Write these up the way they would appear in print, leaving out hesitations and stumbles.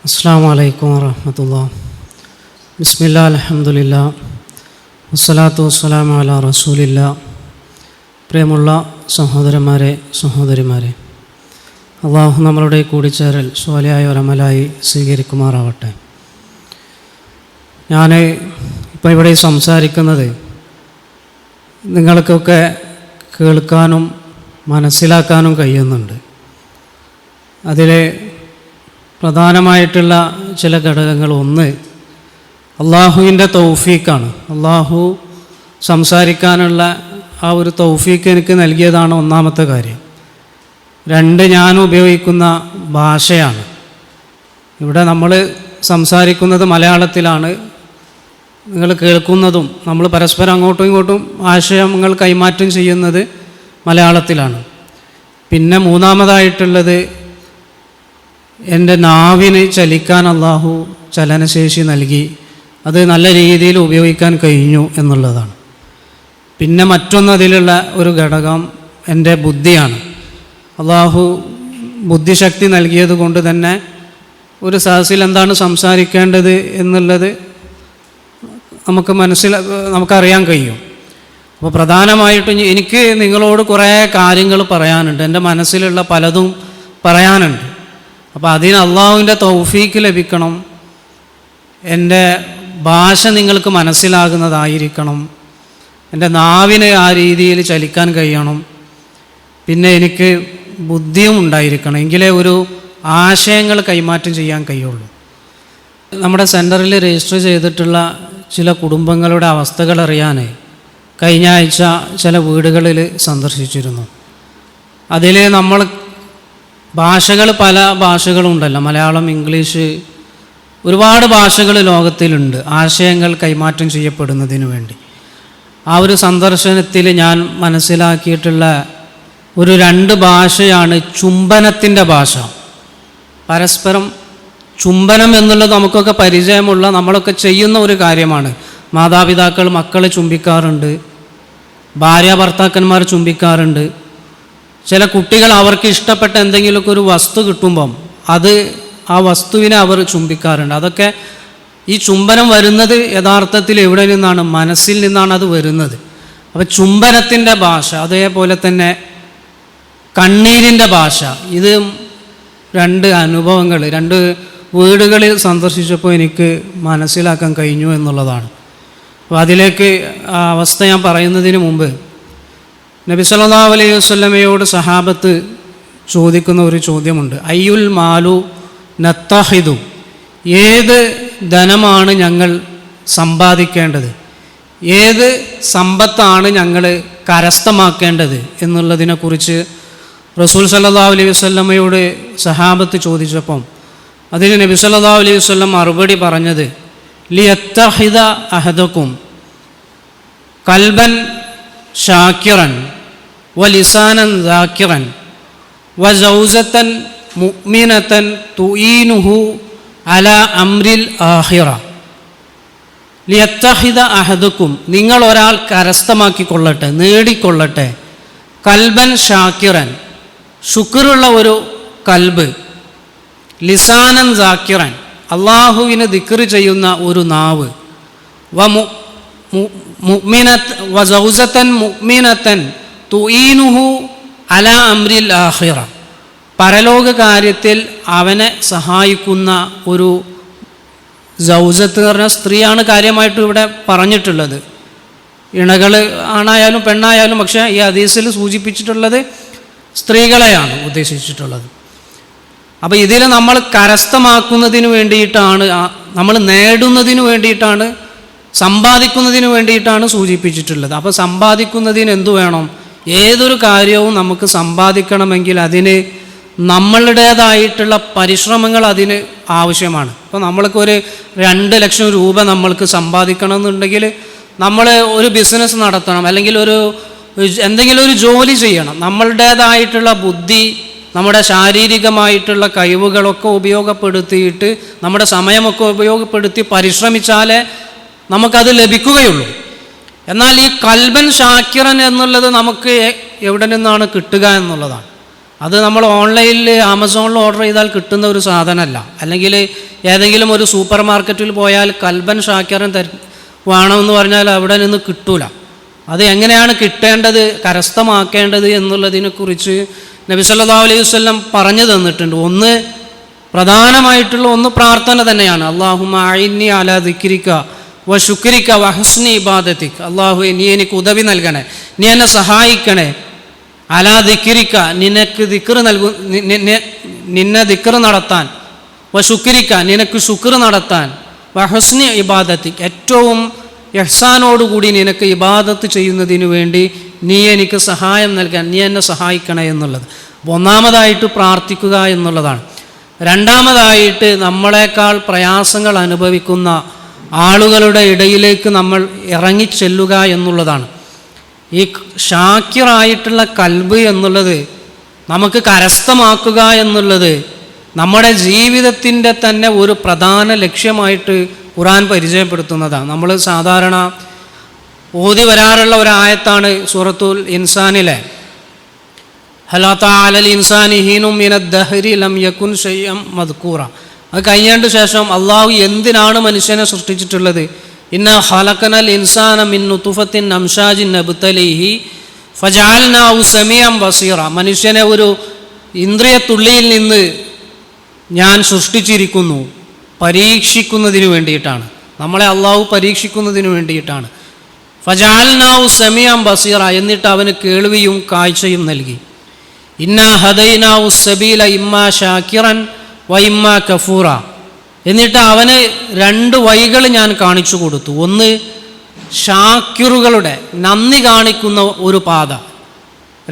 അസ്സലാമു അലൈക്കും വറഹ്മത്തുള്ളാഹി. ബിസ്മില്ലാ അൽഹംദുലില്ലാ വസ്സലാത്തു വസ്സലാമു അലാ റസൂലില്ലാ. പ്രിയമുള്ള സഹോദരന്മാരെ, സഹോദരിമാരെ, അള്ളാഹു നമ്മളുടെ കൂടിച്ചേരൽ സ്വാലിഹായ ഒരമലായി സ്വീകരിക്കുമാറാവട്ടെ. ഞാൻ ഇപ്പോൾ ഇവിടെ സംസാരിക്കുന്നത് നിങ്ങൾക്കൊക്കെ കേൾക്കാനും മനസ്സിലാക്കാനും കഴിയുന്നുണ്ട്. അതിൽ പ്രധാനമായിട്ടുള്ള ചില ഘടകങ്ങൾ, ഒന്ന് അള്ളാഹുവിൻ്റെ തൗഫീഖാണ്. അള്ളാഹു സംസാരിക്കാനുള്ള ആ ഒരു തൗഫീഖ് എനിക്ക് നൽകിയതാണ് ഒന്നാമത്തെ കാര്യം. രണ്ട്, ഞാൻ ഉപയോഗിക്കുന്ന ഭാഷയാണ്. ഇവിടെ നമ്മൾ സംസാരിക്കുന്നത് മലയാളത്തിലാണ്, നിങ്ങൾ കേൾക്കുന്നതും നമ്മൾ പരസ്പരം അങ്ങോട്ടും ഇങ്ങോട്ടും ആശയങ്ങൾ കൈമാറ്റം ചെയ്യുന്നത് മലയാളത്തിലാണ്. പിന്നെ മൂന്നാമതായിട്ടുള്ളത്, എൻ്റെ നാവിന് ചലിക്കാൻ അള്ളാഹു ചലനശേഷി നൽകി, അത് നല്ല രീതിയിൽ ഉപയോഗിക്കാൻ കഴിഞ്ഞു എന്നുള്ളതാണ്. പിന്നെ മറ്റൊന്നതിലുള്ള ഒരു ഘടകം എൻ്റെ ബുദ്ധിയാണ്. അള്ളാഹു ബുദ്ധിശക്തി നൽകിയത് കൊണ്ട് തന്നെ ഒരു സദസ്സിൽ എന്താണ് സംസാരിക്കേണ്ടത് എന്നുള്ളത് നമുക്കറിയാൻ കഴിയും. അപ്പോൾ പ്രധാനമായിട്ടും എനിക്ക് നിങ്ങളോട് കുറേ കാര്യങ്ങൾ പറയാനുണ്ട്, എൻ്റെ മനസ്സിലുള്ള പലതും പറയാനുണ്ട്. അപ്പോൾ അതിന് അള്ളാഹുവിൻ്റെ തൗഫീക്ക് ലഭിക്കണം, എൻ്റെ ഭാഷ നിങ്ങൾക്ക് മനസ്സിലാകുന്നതായിരിക്കണം, എൻ്റെ നാവിന് ആ രീതിയിൽ ചലിക്കാൻ കഴിയണം, പിന്നെ എനിക്ക് ബുദ്ധിയും ഉണ്ടായിരിക്കണം, എങ്കിലേ ഒരു ആശയങ്ങൾ കൈമാറ്റം ചെയ്യാൻ കഴിയുള്ളൂ. നമ്മുടെ സെൻറ്ററിൽ രജിസ്റ്റർ ചെയ്തിട്ടുള്ള ചില കുടുംബങ്ങളുടെ അവസ്ഥകൾ അറിയാൻ കഴിഞ്ഞ ആഴ്ച ചില വീടുകളിൽ സന്ദർശിച്ചിരുന്നു. അതിൽ നമ്മൾ പല ഭാഷകളുണ്ടല്ലോ, മലയാളം, ഇംഗ്ലീഷ്, ഒരുപാട് ഭാഷകൾ ലോകത്തിലുണ്ട് ആശയങ്ങൾ കൈമാറ്റം ചെയ്യപ്പെടുന്നതിന് വേണ്ടി. ആ ഒരു സന്ദർശനത്തിൽ ഞാൻ മനസ്സിലാക്കിയിട്ടുള്ള ഒരു രണ്ട് ഭാഷയാണ് ചുംബനത്തിൻ്റെ ഭാഷ. പരസ്പരം ചുംബനം എന്നുള്ളത് നമുക്കൊക്കെ പരിചയമുള്ള, നമ്മളൊക്കെ ചെയ്യുന്ന ഒരു കാര്യമാണ്. മാതാപിതാക്കൾ മക്കളെ ചുംബിക്കാറുണ്ട്, ഭാര്യ ഭർത്താക്കന്മാർ ചുംബിക്കാറുണ്ട്. ചില കുട്ടികൾ അവർക്ക് ഇഷ്ടപ്പെട്ട എന്തെങ്കിലുമൊക്കെ ഒരു വസ്തു കിട്ടുമ്പം ആ വസ്തുവിനെ അവർ ചുംബിക്കാറുണ്ട്. അതൊക്കെ ഈ ചുംബനം വരുന്നത് യഥാർത്ഥത്തിൽ എവിടെ നിന്നാണ്? മനസ്സിൽ നിന്നാണ് അത് വരുന്നത്. അപ്പോൾ ചുംബനത്തിൻ്റെ ഭാഷ, അതേപോലെ തന്നെ കണ്ണീരിൻ്റെ ഭാഷ. ഇത് രണ്ട് അനുഭവങ്ങൾ, രണ്ട് വീടുകളിൽ സന്ദർശിച്ചപ്പോൾ എനിക്ക് മനസ്സിലാക്കാൻ കഴിഞ്ഞു എന്നുള്ളതാണ്. അപ്പോൾ അതിലേക്ക് ആ അവസ്ഥ ഞാൻ പറയുന്നതിന് മുമ്പ്, നബി സല്ലല്ലാഹു അലൈഹി വസല്ലമയോട് സഹാബത്ത് ചോദിക്കുന്ന ഒരു ചോദ്യമുണ്ട്. അയ്യുൽ മാലു നത്തഹിദു, ഏത് ധനമാണ് ഞങ്ങൾ സമ്പാദിക്കേണ്ടത്, ഏത് സമ്പത്താണ് ഞങ്ങൾ കരസ്ഥമാക്കേണ്ടത് എന്നുള്ളതിനെക്കുറിച്ച് റസൂൽ സല്ലല്ലാഹു അലൈഹി വസല്ലമയോട് സഹാബത്ത് ചോദിച്ചപ്പം അതിന് നബി സല്ലല്ലാഹു അലൈഹി വസല്ലം മറുപടി പറഞ്ഞത്, ലിയത്തഹിദ അഹദകും കൽബൻ ഷാക്കിറൻ വലിസാനൻ ദാക്കിറൻ വസൗജതൻ മുഅ്മിനതൻ തുഈനുഹു അലാ അംരിൽ ആഖിറ. ലിയത്തഹിദ അഹദകും, നിങ്ങൾ ഒരാൾ കരസ്ഥമാക്കിക്കൊള്ളട്ടെ, നേടിക്കൊള്ളട്ടെ, കൽബൻ ഷാക്കിറൻ, ശുക്റുള്ള ഒരു കൽബ്, ലിസാനൻ ദാക്കിറൻ, അള്ളാഹുവിനെ ദിക്ർ ചെയ്യുന്ന ഒരു നാവ്, വസൗജതൻ മുഅ്മിനതൻ തുഈനുഹു അലാ അംരിൽ ആഖിറ, പരലോക കാര്യത്തിൽ അവനെ സഹായിക്കുന്ന ഒരു സൗജത്ത് എന്ന് പറഞ്ഞ സ്ത്രീയാണ് കാര്യമായിട്ട് ഇവിടെ പറഞ്ഞിട്ടുള്ളത്. ഇണകൾ ആണായാലും പെണ്ണായാലും, പക്ഷേ ഈ ഹദീസിൽ സൂചിപ്പിച്ചിട്ടുള്ളത് സ്ത്രീകളെയാണ് ഉദ്ദേശിച്ചിട്ടുള്ളത്. അപ്പോൾ ഇതിൽ നമ്മൾ കരസ്ഥമാക്കുന്നതിന് വേണ്ടിയിട്ടാണ്, നമ്മൾ നേടുന്നതിന് വേണ്ടിയിട്ടാണ്, സമ്പാദിക്കുന്നതിന് വേണ്ടിയിട്ടാണ് സൂചിപ്പിച്ചിട്ടുള്ളത്. അപ്പോൾ സമ്പാദിക്കുന്നതിന് എന്തു വേണം? ഏതൊരു കാര്യവും നമുക്ക് സമ്പാദിക്കണമെങ്കിൽ അതിന് നമ്മളുടേതായിട്ടുള്ള പരിശ്രമങ്ങൾ അതിന് ആവശ്യമാണ്. ഇപ്പോൾ നമ്മൾക്കൊരു 2 ലക്ഷം രൂപ നമ്മൾക്ക് സമ്പാദിക്കണം എന്നുണ്ടെങ്കിൽ നമ്മൾ ഒരു ബിസിനസ് നടത്തണം, അല്ലെങ്കിൽ എന്തെങ്കിലും ഒരു ജോലി ചെയ്യണം. നമ്മളുടേതായിട്ടുള്ള ബുദ്ധി, നമ്മുടെ ശാരീരികമായിട്ടുള്ള കഴിവുകളൊക്കെ ഉപയോഗപ്പെടുത്തിയിട്ട്, നമ്മുടെ സമയമൊക്കെ ഉപയോഗപ്പെടുത്തി പരിശ്രമിച്ചാലേ നമുക്കത് ലഭിക്കുകയുള്ളൂ. എന്നാൽ ഈ കൽബൻ ഷാക്കിറൻ എന്നുള്ളത് നമുക്ക് എവിടെ നിന്നാണ് കിട്ടുക എന്നുള്ളതാണ്. അത് നമ്മൾ ഓൺലൈനിൽ ആമസോണിൽ ഓർഡർ ചെയ്താൽ കിട്ടുന്ന ഒരു സാധനമല്ല. അല്ലെങ്കിൽ ഏതെങ്കിലും ഒരു സൂപ്പർ മാർക്കറ്റിൽ പോയാൽ കൽബൻ ഷാക്കിറൻ വേണമെന്ന് പറഞ്ഞാൽ അവിടെ നിന്ന് കിട്ടൂല. അത് എങ്ങനെയാണ് കിട്ടേണ്ടത്, കരസ്ഥമാക്കേണ്ടത് എന്നുള്ളതിനെക്കുറിച്ച് നബി സല്ലല്ലാഹു അലൈഹി വസല്ലം പറഞ്ഞു തന്നിട്ടുണ്ട്. പ്രധാനമായിട്ടുള്ള ഒന്ന് പ്രാർത്ഥന തന്നെയാണ്. അല്ലാഹുമ്മ അഇന്നി അലാ ദിക്രിക വ ശുക്രിക വ ഹുസ്നി ഇബാദതിക. അല്ലാഹുവേ, നീ എനിക്ക് ഉദവി നൽകണേ, നീ എന്നെ സഹായിക്കണേ. അലാ ദിക്രിക, നിനക്ക് ദിക്ർ നിന്നെ ദിക്ർ നടത്താൻ, വ ശുക്രിക, നിനക്ക് ശുക്ർ നടത്താൻ, വ ഹുസ്നി ഇബാദതിക, ഏറ്റവും ഇഹ്സാനോടുകൂടി നിനക്ക് ഇബാദത്ത് ചെയ്യുന്നതിന് വേണ്ടി നീ എനിക്ക് സഹായം നൽകാൻ, നീ എന്നെ സഹായിക്കണേ എന്നുള്ളത്. ഒന്നാമതായിട്ട് പ്രാർത്ഥിക്കുക എന്നുള്ളതാണ്. രണ്ടാമതായിട്ട് നമ്മളെക്കാൾ പ്രയാസങ്ങൾ അനുഭവിക്കുന്ന ആളുകളുടെ ഇടയിലേക്ക് നമ്മൾ ഇറങ്ങിച്ചെല്ലുക എന്നുള്ളതാണ്. ഈ ഷാക്കിറായിട്ടുള്ള കൽബ് എന്നുള്ളത് നമുക്ക് കരസ്ഥമാക്കുക എന്നുള്ളത് നമ്മുടെ ജീവിതത്തിൻ്റെ തന്നെ ഒരു പ്രധാന ലക്ഷ്യമായിട്ട് ഖുർആൻ പരിചയപ്പെടുത്തുന്നതാണ്. നമ്മൾ സാധാരണ ഓതി വരാറുള്ള ഒരായത്താണ് സൂറത്തുൽ ഇൻസാനിലെ ഹൽ അതാ അലൽ ഇൻസാനി ഹീനും മിനദ് ദഹ്രി ലം യകുൻ ശൈഅൻ മദ്കൂറ. അത് കഴിഞ്ഞതിന് ശേഷം അള്ളാഹു എന്തിനാണ് മനുഷ്യനെ സൃഷ്ടിച്ചിട്ടുള്ളത്? ഇന്ന ഖലഖനൽ ഇൻസാന മിൻ നുത്ഫത്തിൻ അംശാജിൻ നബ്തലീഹി ഫജഅൽനാഹു സമീഅൻ ബസീറ. മനുഷ്യനെ ഒരു ഇന്ദ്രിയത്തുള്ളിയിൽ നിന്ന് ഞാൻ സൃഷ്ടിച്ചിരിക്കുന്നു, പരീക്ഷിക്കുന്നതിന് വേണ്ടിയിട്ടാണ്. നമ്മളെ അള്ളാഹു പരീക്ഷിക്കുന്നതിന് വേണ്ടിയിട്ടാണ്. ഫജഅൽനാഹു സമീഅൻ ബസീറ, എന്നിട്ട് അവന് കേൾവിയും കാഴ്ചയും നൽകി. ഇന്നാ ഹദൈനാഹു സബീല ഇമ്മാ ഷാക്കിറൻ വ ഇമ്മാ കഫൂറ. എന്നിട്ട് അവന് രണ്ട് വഴികൾ ഞാൻ കാണിച്ചു കൊടുത്തു. ഒന്ന് ഷാക്കിറുകളുടെ നന്ദി കാണിക്കുന്ന ഒരു പാത,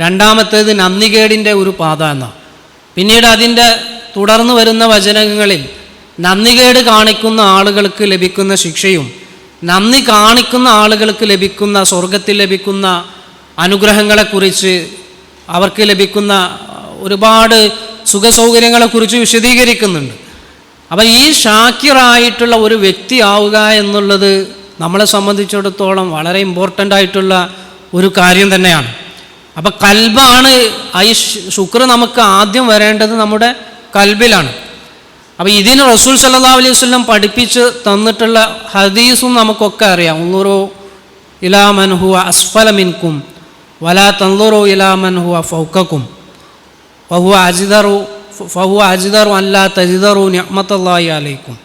രണ്ടാമത്തേത് നന്ദികേടിൻ്റെ ഒരു പാത എന്ന. പിന്നീട് അതിൻ്റെ തുടർന്ന് വരുന്ന വചനങ്ങളിൽ നന്ദികേട് കാണിക്കുന്ന ആളുകൾക്ക് ലഭിക്കുന്ന ശിക്ഷയും നന്ദി കാണിക്കുന്ന ആളുകൾക്ക് ലഭിക്കുന്ന സ്വർഗത്തിൽ ലഭിക്കുന്ന അനുഗ്രഹങ്ങളെക്കുറിച്ച്, അവർക്ക് ലഭിക്കുന്ന ഒരുപാട് സുഖസൗകര്യങ്ങളെക്കുറിച്ച് വിശദീകരിക്കുന്നുണ്ട്. അപ്പം ഈ ഷാക്കിറായിട്ടുള്ള ഒരു വ്യക്തി ആവുക എന്നുള്ളത് നമ്മളെ സംബന്ധിച്ചിടത്തോളം വളരെ ഇമ്പോർട്ടൻ്റ് ആയിട്ടുള്ള ഒരു കാര്യം തന്നെയാണ്. അപ്പം കൽബാണ് ഈ ശുക്ർ നമുക്ക് ആദ്യം വരേണ്ടത് നമ്മുടെ കൽബിലാണ്. അപ്പം ഇതിന് റസൂൽ സല്ലല്ലാഹു അലൈഹി വസല്ലം പഠിപ്പിച്ച് തന്നിട്ടുള്ള ഹദീസും നമുക്കൊക്കെ അറിയാം. ഉൻദുറൂ ഇലാ മൻ ഹുവ അസ്ഫല മിൻകും വലാ തൻദുറൂ ഇലാ മൻ ഹുവ ഫൗകക്കും ഫഹുവ അജ്ദറു അല്ലാ തജ്ദറു നിഅ്മത്തല്ലാഹി അലൈക്കും.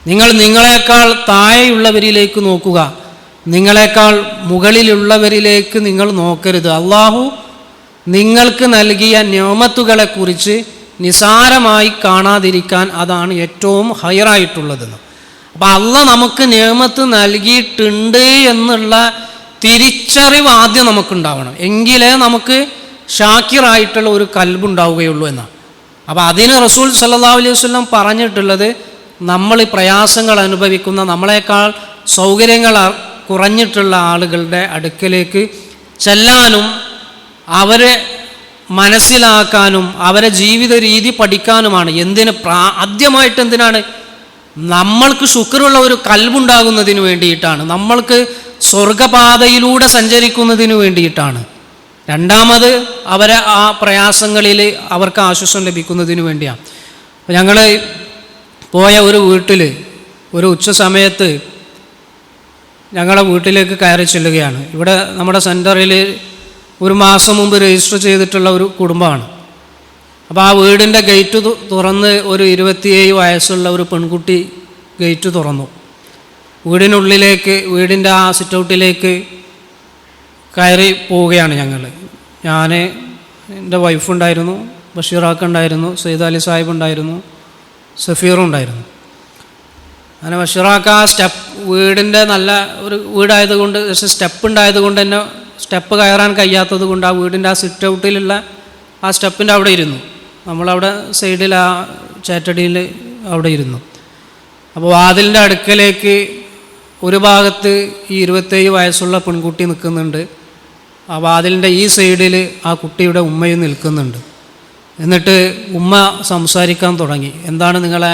നിങ്ങൾ നിങ്ങളെക്കാൾ താഴെയുള്ളവരിലേക്ക് നോക്കുക, നിങ്ങളെക്കാൾ മുകളിലുള്ളവരിലേക്ക് നിങ്ങൾ നോക്കരുത്. അള്ളാഹു നിങ്ങൾക്ക് നൽകിയ നിഅമത്തുകളെക്കുറിച്ച് നിസാരമായി കാണാതിരിക്കാൻ അതാണ് ഏറ്റവും ഹൈറായിട്ടുള്ളതെന്ന്. അപ്പം അള്ളാഹ് നമുക്ക് നിഅമത്ത് നൽകിയിട്ടുണ്ട് എന്നുള്ള തിരിച്ചറിവ് ആദ്യം നമുക്കുണ്ടാവണം, എങ്കിലേ നമുക്ക് ഷാക്കിറായിട്ടുള്ള ഒരു കൽബുണ്ടാവുകയുള്ളൂ എന്നാണ്. അപ്പോൾ അതിന് റസൂൽ സല്ലല്ലാഹു അലൈഹി വസല്ലം പറഞ്ഞിട്ടുള്ളത്, നമ്മൾ ഈ പ്രയാസങ്ങൾ അനുഭവിക്കുന്ന, നമ്മളെക്കാൾ സൗകര്യങ്ങൾ കുറഞ്ഞിട്ടുള്ള ആളുകളുടെ അടുക്കലേക്ക് ചെല്ലാനും അവരെ മനസ്സിലാക്കാനും അവരെ ജീവിത രീതി പഠിക്കാനുമാണ്. ആദ്യമായിട്ട് എന്തിനാണ്? നമ്മൾക്ക് ശുക്റുള്ള ഒരു കൽബുണ്ടാകുന്നതിന് വേണ്ടിയിട്ടാണ്, നമ്മൾക്ക് സ്വർഗപാതയിലൂടെ സഞ്ചരിക്കുന്നതിന് വേണ്ടിയിട്ടാണ്. രണ്ടാമത് അവരെ ആ പ്രയാസങ്ങളിൽ അവർക്ക് ആശ്വാസം ലഭിക്കുന്നതിന് വേണ്ടിയാണ്. അപ്പോൾ ഞങ്ങൾ പോയ ഒരു വീട്ടിൽ ഒരു ഉച്ച സമയത്ത് ഞങ്ങളുടെ വീട്ടിലേക്ക് കയറി ചെല്ലുകയാണ്. ഇവിടെ നമ്മുടെ സെൻറ്ററിൽ ഒരു മാസം മുമ്പ് രജിസ്റ്റർ ചെയ്തിട്ടുള്ള ഒരു കുടുംബമാണ്. അപ്പോൾ ആ വീടിൻ്റെ ഗേറ്റ് തുറന്ന് ഒരു 27 വയസ്സുള്ള ഒരു പെൺകുട്ടി ഗേറ്റ് തുറന്നു. വീടിനുള്ളിലേക്ക്, വീടിൻ്റെ ആ സിറ്റൗട്ടിലേക്ക് കയറി പോവുകയാണ് ഞങ്ങൾ. ഞാൻ, എൻ്റെ വൈഫുണ്ടായിരുന്നു, ബഷീറാക്ക ഉണ്ടായിരുന്നു, സയ്യിദ് അലി സാഹിബ് ഉണ്ടായിരുന്നു, സഫീറും ഉണ്ടായിരുന്നു. അങ്ങനെ ബഷീറാക്ക വീടിൻ്റെ നല്ല ഒരു വീടായതുകൊണ്ട്, സ്റ്റെപ്പ് ഉണ്ടായതുകൊണ്ട് തന്നെ സ്റ്റെപ്പ് കയറാൻ കഴിയാത്തത് കൊണ്ട് ആ വീടിൻ്റെ ആ സിറ്റ് ഔട്ടിലുള്ള ആ സ്റ്റെപ്പിൻ്റെ അവിടെ ഇരുന്നു. നമ്മളവിടെ സൈഡിൽ ആ ചേറ്റടിയിൽ അവിടെ ഇരുന്നു. അപ്പോൾ വാതിലിൻ്റെ അടുക്കലേക്ക് ഒരു ഭാഗത്ത് ഈ 27 വയസ്സുള്ള പെൺകുട്ടി നിൽക്കുന്നുണ്ട്. ആ വാതിലിൻ്റെ ഈ സൈഡിൽ ആ കുട്ടിയുടെ ഉമ്മയും നിൽക്കുന്നുണ്ട്. എന്നിട്ട് ഉമ്മ സംസാരിക്കാൻ തുടങ്ങി. എന്താണ് നിങ്ങളെ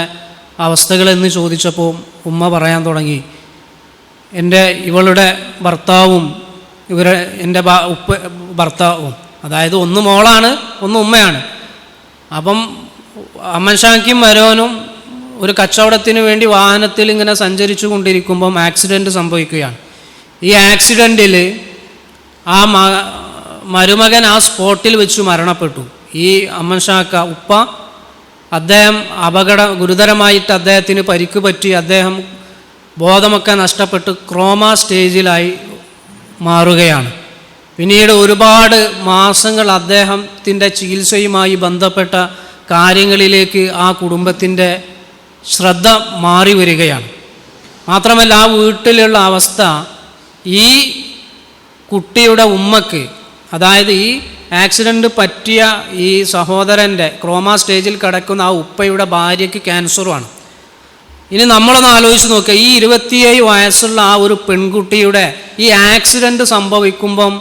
അവസ്ഥകളെന്ന് ചോദിച്ചപ്പോൾ ഉമ്മ പറയാൻ തുടങ്ങി, ഇവളുടെ ഭർത്താവും എൻ്റെ ഭർത്താവും, അതായത് ഒന്ന് മോളാണ്, ഒന്ന് ഉമ്മയാണ്. അപ്പം അമ്മൻ ഷാക്കും മരോനും ഒരു കച്ചവടത്തിന് വേണ്ടി വാഹനത്തിൽ ഇങ്ങനെ സഞ്ചരിച്ചു കൊണ്ടിരിക്കുമ്പം ആക്സിഡൻറ്റ് സംഭവിക്കുകയാണ്. ഈ ആക്സിഡൻറ്റിൽ ആ മരുമകൻ ആ സ്പോട്ടിൽ വെച്ച് മരണപ്പെട്ടു. ഈ അമ്മൻ ഷാക്ക ഉപ്പ, അദ്ദേഹം ഗുരുതരമായിട്ട് അദ്ദേഹത്തിന് പരിക്ക് പറ്റി, അദ്ദേഹം ബോധമൊക്കെ നഷ്ടപ്പെട്ട് ക്രോമ സ്റ്റേജിലായി മാറുകയാണ്. പിന്നീട് ഒരുപാട് മാസങ്ങൾ അദ്ദേഹത്തിൻ്റെ ചികിത്സയുമായി ബന്ധപ്പെട്ട കാര്യങ്ങളിലേക്ക് ആ കുടുംബത്തിൻ്റെ ശ്രദ്ധ മാറി വരികയാണ്. മാത്രമല്ല ആ വീട്ടിലുള്ള അവസ്ഥ, ഈ കുട്ടിയുടെ ഉമ്മക്ക്, അതായത് ഈ ആക്സിഡൻറ്റ് പറ്റിയ ഈ സഹോദരൻ്റെ ക്രോമ സ്റ്റേജിൽ കിടക്കുന്ന ആ ഉപ്പയുടെ ഭാര്യയ്ക്ക് ക്യാൻസറുമാണ്. ഇനി നമ്മളൊന്ന് ആലോചിച്ച് നോക്കുക, ഈ 27 വയസ്സുള്ള ആ ഒരു പെൺകുട്ടിയുടെ ഈ ആക്സിഡൻറ്റ് സംഭവിക്കുമ്പം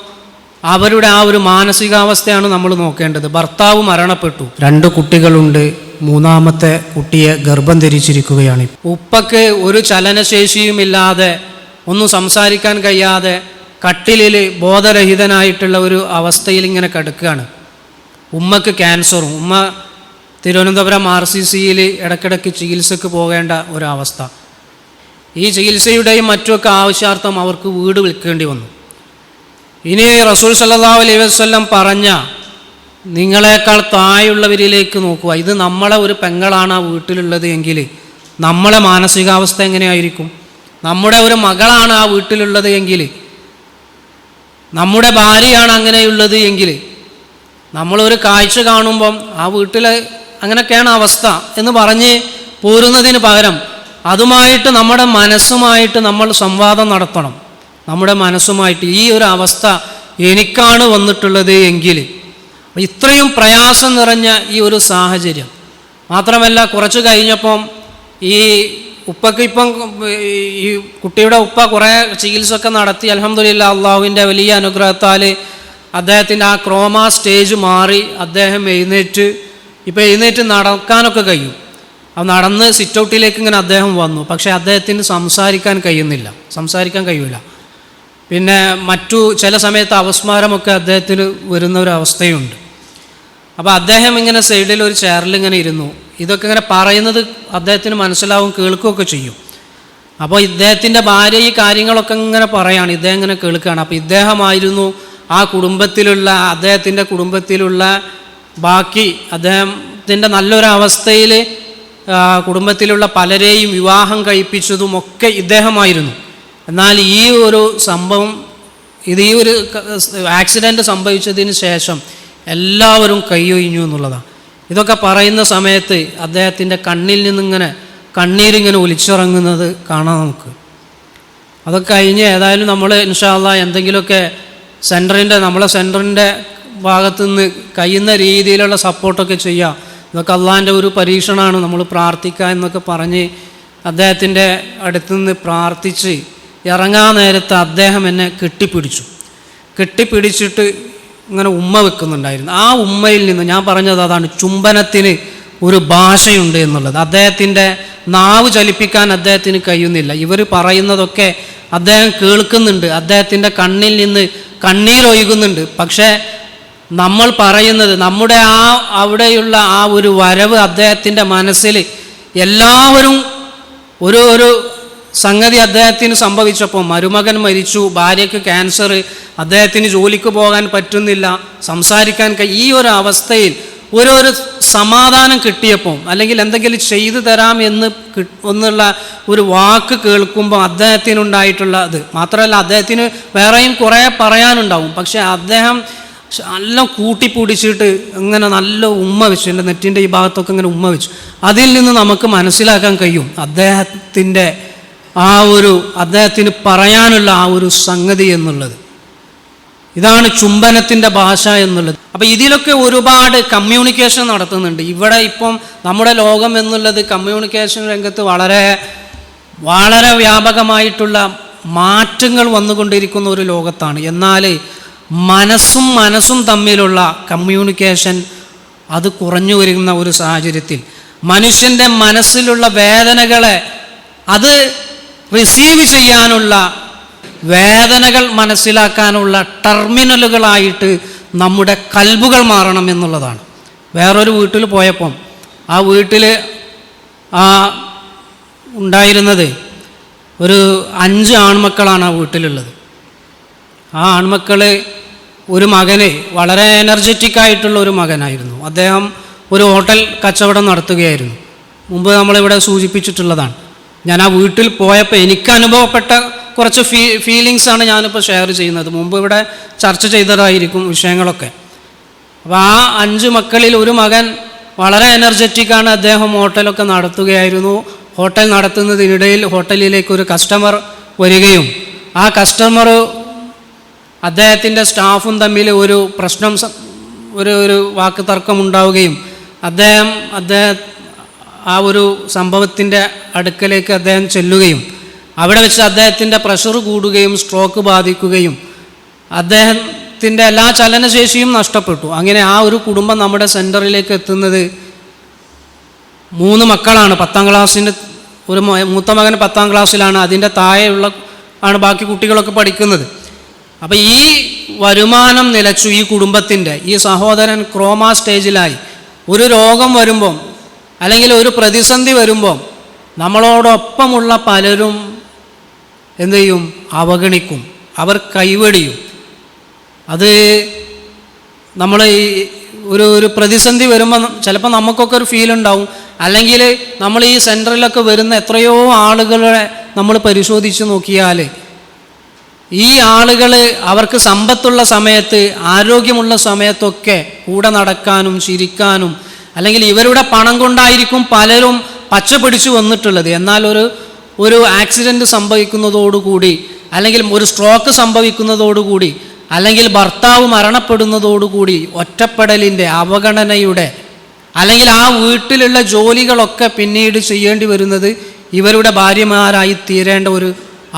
അവരുടെ ആ ഒരു മാനസികാവസ്ഥയാണ് നമ്മൾ നോക്കേണ്ടത്. ഭർത്താവ് മരണപ്പെട്ടു, 2 കുട്ടികളുണ്ട്, 3ാമത്തെ കുട്ടിയെ ഗർഭം ധരിച്ചിരിക്കുകയാണ്. ഉപ്പക്ക് ഒരു ചലനശേഷിയുമില്ലാതെ, ഒന്നും സംസാരിക്കാൻ കഴിയാതെ കട്ടിലിൽ ബോധരഹിതനായിട്ടുള്ള ഒരു അവസ്ഥയിൽ ഇങ്ങനെ കിടക്കുകയാണ്. ഉമ്മക്ക് ക്യാൻസറും. ഉമ്മ തിരുവനന്തപുരം RCCയിൽ ഇടയ്ക്കിടയ്ക്ക് ചികിത്സക്ക് പോകേണ്ട ഒരവസ്ഥ. ഈ ചികിത്സയുടെയും മറ്റുമൊക്കെ ആവശ്യാർത്ഥം അവർക്ക് വീട് വിൽക്കേണ്ടി വന്നു. ഇനി റസൂൽ സല്ലല്ലാഹു അലൈഹി വസല്ലം പറഞ്ഞ നിങ്ങളെക്കാൾ താഴെയുള്ളവരിലേക്ക് നോക്കുക. ഇത് നമ്മളെ ഒരു പെങ്ങളാണ് ആ വീട്ടിലുള്ളത് എങ്കിൽ നമ്മളെ മാനസികാവസ്ഥ എങ്ങനെയായിരിക്കും? നമ്മുടെ ഒരു മകളാണ് ആ വീട്ടിലുള്ളത് എങ്കിൽ, നമ്മുടെ ഭാര്യയാണ് അങ്ങനെയുള്ളത് എങ്കിൽ, നമ്മളൊരു കാഴ്ച കാണുമ്പം ആ വീട്ടിൽ അങ്ങനെയൊക്കെയാണ് അവസ്ഥ എന്ന് പറഞ്ഞ് പോരുന്നതിന് പകരം അതുമായിട്ട് നമ്മുടെ മനസ്സുമായിട്ട് നമ്മൾ സംവാദം നടത്തണം. നമ്മുടെ മനസ്സുമായിട്ട് ഈ ഒരു അവസ്ഥ എനിക്കാണ് വന്നിട്ടുള്ളത് എങ്കിൽ, ഇത്രയും പ്രയാസം നിറഞ്ഞ ഈ ഒരു സാഹചര്യം. മാത്രമല്ല കുറച്ച് കഴിഞ്ഞപ്പം ഈ ഉപ്പക്ക് ഇപ്പം ഈ കുട്ടിയുടെ ഉപ്പ കുറേ ചികിത്സയൊക്കെ നടത്തി, അൽഹംദുലില്ലാ അള്ളാഹുവിൻ്റെ വലിയ അനുഗ്രഹത്താൽ അദ്ദേഹത്തിൻ്റെ ആ ക്രോമ സ്റ്റേജ് മാറി അദ്ദേഹം എഴുന്നേറ്റ് നടക്കാനൊക്കെ കഴിയും. അത് നടന്ന് സിറ്റൗട്ടിലേക്ക് ഇങ്ങനെ അദ്ദേഹം വന്നു. പക്ഷേ അദ്ദേഹത്തിന് സംസാരിക്കാൻ കഴിയില്ല. പിന്നെ മറ്റു ചില സമയത്ത് അപസ്മാരമൊക്കെ അദ്ദേഹത്തിന് വരുന്ന ഒരു അവസ്ഥയുണ്ട്. അപ്പോൾ അദ്ദേഹം ഇങ്ങനെ സൈഡിൽ ഒരു ചെയറിൽ ഇങ്ങനെ ഇരുന്നു. ഇതൊക്കെ ഇങ്ങനെ പറയുന്നത് അദ്ദേഹത്തിന് മനസ്സിലാവും, കേൾക്കുകയൊക്കെ ചെയ്യും. അപ്പോൾ ഇദ്ദേഹത്തിൻ്റെ ഭാര്യ ഈ കാര്യങ്ങളൊക്കെ ഇങ്ങനെ പറയാണ്, ഇദ്ദേഹം ഇങ്ങനെ കേൾക്കുകയാണ്. അപ്പോൾ ഇദ്ദേഹമായിരുന്നു ആ അദ്ദേഹത്തിൻ്റെ കുടുംബത്തിലുള്ള ബാക്കി അദ്ദേഹത്തിൻ്റെ നല്ലൊരവസ്ഥയിൽ കുടുംബത്തിലുള്ള പലരെയും വിവാഹം കഴിപ്പിച്ചതുമൊക്കെ ഇദ്ദേഹമായിരുന്നു. എന്നാൽ ഈ ഒരു സംഭവം, ഈ ഒരു ആക്സിഡൻറ്റ് സംഭവിച്ചതിന് ശേഷം എല്ലാവരും കൈയൊഴിഞ്ഞു എന്നുള്ളതാണ്. ഇതൊക്കെ പറയുന്ന സമയത്ത് അദ്ദേഹത്തിൻ്റെ കണ്ണിൽ നിന്നിങ്ങനെ കണ്ണീരിങ്ങനെ ഒലിച്ചിറങ്ങുന്നത് കാണാം നമുക്ക്. അതൊക്കെ കഴിഞ്ഞ് ഏതായാലും നമ്മൾ ഇൻഷാ അല്ലാഹ് എന്തെങ്കിലുമൊക്കെ നമ്മളെ സെൻറ്ററിൻ്റെ ഭാഗത്തുനിന്ന് കഴിയുന്ന രീതിയിലുള്ള സപ്പോർട്ടൊക്കെ ചെയ്യുക. ഇതൊക്കെ അള്ളാഹിൻ്റെ ഒരു പരീക്ഷണമാണ്, നമ്മൾ പ്രാർത്ഥിക്കുക എന്നൊക്കെ പറഞ്ഞ് അദ്ദേഹത്തിൻ്റെ അടുത്തുനിന്ന് പ്രാർത്ഥിച്ച് ഇറങ്ങാൻ നേരത്ത് അദ്ദേഹം എന്നെ കെട്ടിപ്പിടിച്ചിട്ട് ഇങ്ങനെ ഉമ്മ വെക്കുന്നുണ്ടായിരുന്നു. ആ ഉമ്മയിൽ നിന്ന് ഞാൻ പറഞ്ഞത് അതാണ്, ചുംബനത്തിന് ഒരു ഭാഷയുണ്ട് എന്നുള്ളത്. അദ്ദേഹത്തിൻ്റെ നാവ് ചലിപ്പിക്കാൻ അദ്ദേഹത്തിന് കഴിയുന്നില്ല. ഇവർ പറയുന്നതൊക്കെ അദ്ദേഹം കേൾക്കുന്നുണ്ട്, അദ്ദേഹത്തിൻ്റെ കണ്ണിൽ നിന്ന് കണ്ണീരൊഴുകുന്നുണ്ട്. പക്ഷേ നമ്മൾ പറയുന്നത്, നമ്മുടെ അവിടെയുള്ള ആ ഒരു വരവ് അദ്ദേഹത്തിൻ്റെ മനസ്സിൽ എല്ലാവരും ഒരു സംഗതി അദ്ദേഹത്തിന് സംഭവിച്ചപ്പോൾ, മരുമകൻ മരിച്ചു, ഭാര്യയ്ക്ക് ക്യാൻസർ, അദ്ദേഹത്തിന് ജോലിക്ക് പോകാൻ പറ്റുന്നില്ല, സംസാരിക്കാൻ ഈ ഒരു അവസ്ഥയിൽ ഒരു സമാധാനം കിട്ടിയപ്പോൾ, അല്ലെങ്കിൽ എന്തെങ്കിലും ചെയ്തു തരാം എന്നുള്ള ഒരു വാക്ക് കേൾക്കുമ്പോൾ അദ്ദേഹത്തിനുണ്ടായിട്ടുള്ള അത് മാത്രമല്ല, അദ്ദേഹത്തിന് വേറെയും കുറേ പറയാനുണ്ടാവും. പക്ഷേ അദ്ദേഹം നല്ല കൂട്ടിപ്പിടിച്ചിട്ട് ഇങ്ങനെ നല്ല ഉമ്മ വെച്ചു, എൻ്റെ നെറ്റിൻ്റെ ഈ ഭാഗത്തൊക്കെ ഇങ്ങനെ ഉമ്മ വെച്ചു. അതിൽ നിന്ന് നമുക്ക് മനസ്സിലാക്കാൻ കഴിയും അദ്ദേഹത്തിന് പറയാനുള്ള ആ ഒരു സംഗതി എന്നുള്ളത്. ഇതാണ് ചുംബനത്തിൻ്റെ ഭാഷ എന്നുള്ളത്. അപ്പോൾ ഇതിലൊക്കെ ഒരുപാട് കമ്മ്യൂണിക്കേഷൻ നടത്തുന്നുണ്ട്. ഇവിടെ ഇപ്പം നമ്മുടെ ലോകം എന്നുള്ളത് കമ്മ്യൂണിക്കേഷൻ രംഗത്ത് വളരെ വളരെ വ്യാപകമായിട്ടുള്ള മാറ്റങ്ങൾ വന്നുകൊണ്ടിരിക്കുന്ന ഒരു ലോകത്താണ്. എന്നാൽ മനസ്സും തമ്മിലുള്ള കമ്മ്യൂണിക്കേഷൻ അത് കുറഞ്ഞു വരുന്ന ഒരു സാഹചര്യത്തിൽ മനുഷ്യൻ്റെ മനസ്സിലുള്ള വേദനകളെ അത് റിസീവ് ചെയ്യാനുള്ള, വേദനകൾ മനസ്സിലാക്കാനുള്ള ടെർമിനലുകളായിട്ട് നമ്മുടെ കൽബുകൾ മാറണം എന്നുള്ളതാണ്. വേറൊരു വീട്ടിൽ പോയപ്പം ആ വീട്ടിൽ ഉണ്ടായിരുന്നത് ഒരു 5 ആൺമക്കളാണ് ആ വീട്ടിലുള്ളത്. ആ ആൺമക്കൾ, ഒരു മകന് വളരെ എനർജറ്റിക് ആയിട്ടുള്ള ഒരു മകനായിരുന്നു. അദ്ദേഹം ഒരു ഹോട്ടൽ കച്ചവടം നടത്തുകയായിരുന്നു. മുമ്പ് നമ്മളിവിടെ സൂചിപ്പിച്ചിട്ടുള്ളതാണ്. ഞാൻ ആ വീട്ടിൽ പോയപ്പോൾ എനിക്ക് അനുഭവപ്പെട്ട കുറച്ച് ഫീലിങ്സാണ് ഞാനിപ്പോൾ ഷെയർ ചെയ്യുന്നത്. മുമ്പ് ഇവിടെ ചർച്ച ചെയ്തതായിരിക്കും വിഷയങ്ങളൊക്കെ. അപ്പോൾ ആ 5 മക്കളിൽ ഒരു മകൻ വളരെ എനർജറ്റിക്കാണ്. അദ്ദേഹം ഹോട്ടലൊക്കെ നടത്തുകയായിരുന്നു. ഹോട്ടൽ നടത്തുന്നതിനിടയിൽ ഹോട്ടലിലേക്ക് ഒരു കസ്റ്റമർ വരികയും ആ കസ്റ്റമർ അദ്ദേഹത്തിൻ്റെ സ്റ്റാഫും തമ്മിൽ ഒരു പ്രശ്നം, ഒരു വാക്ക് തർക്കമുണ്ടാവുകയും അദ്ദേഹം ആ ഒരു സംഭവത്തിൻ്റെ അടുക്കലേക്ക് അദ്ദേഹം ചെല്ലുകയും അവിടെ വെച്ച് അദ്ദേഹത്തിൻ്റെ പ്രഷർ കൂടുകയും സ്ട്രോക്ക് ബാധിക്കുകയും അദ്ദേഹത്തിൻ്റെ എല്ലാ ചലനശേഷിയും നഷ്ടപ്പെട്ടു. അങ്ങനെ ആ ഒരു കുടുംബം നമ്മുടെ സെൻറ്ററിലേക്ക് എത്തുന്നത് 3 മക്കളാണ്. 10ാം ക്ലാസ്സിൻ്റെ ഒരു മൂത്ത മകൻ 10ാം ക്ലാസ്സിലാണ്. അതിൻ്റെ താഴെയുള്ള ആണ് ബാക്കി കുട്ടികളൊക്കെ പഠിക്കുന്നത്. അപ്പോൾ ഈ വരുമാനം നിലച്ചു ഈ കുടുംബത്തിൻ്റെ. ഈ സഹോദരൻ ക്രോമ സ്റ്റേജിലായി. ഒരു രോഗം വരുമ്പം അല്ലെങ്കിൽ ഒരു പ്രതിസന്ധി വരുമ്പം നമ്മളോടൊപ്പമുള്ള പലരും എന്തു ചെയ്യും? അവഗണിക്കും, അവർ കൈവെടിയും. അത് നമ്മൾ ഈ ഒരു പ്രതിസന്ധി വരുമ്പോൾ ചിലപ്പോൾ നമുക്കൊക്കെ ഒരു ഫീൽ ഉണ്ടാവും. അല്ലെങ്കിൽ നമ്മൾ ഈ സെൻറ്ററിലൊക്കെ വരുന്ന എത്രയോ ആളുകളെ നമ്മൾ പരിശോധിച്ച് നോക്കിയാൽ ഈ ആളുകൾ അവർക്ക് സമ്പത്തുള്ള സമയത്ത്, ആരോഗ്യമുള്ള സമയത്തൊക്കെ കൂടെ നടക്കാനും ചിരിക്കാനും, അല്ലെങ്കിൽ ഇവരുടെ പണം കൊണ്ടായിരിക്കും പലരും പച്ച പിടിച്ചു വന്നിട്ടുള്ളത്. എന്നാൽ ഒരു ആക്സിഡൻറ്റ് സംഭവിക്കുന്നതോടുകൂടി, അല്ലെങ്കിൽ ഒരു സ്ട്രോക്ക് സംഭവിക്കുന്നതോടുകൂടി, അല്ലെങ്കിൽ ഭർത്താവ് മരണപ്പെടുന്നതോടുകൂടി ഒറ്റപ്പെടലിൻ്റെ, അവഗണനയുടെ, അല്ലെങ്കിൽ ആ വീട്ടിലുള്ള ജോലികളൊക്കെ പിന്നീട് ചെയ്യേണ്ടി വരുന്നത് ഇവരുടെ ഭാര്യമാരായി തീരേണ്ട ഒരു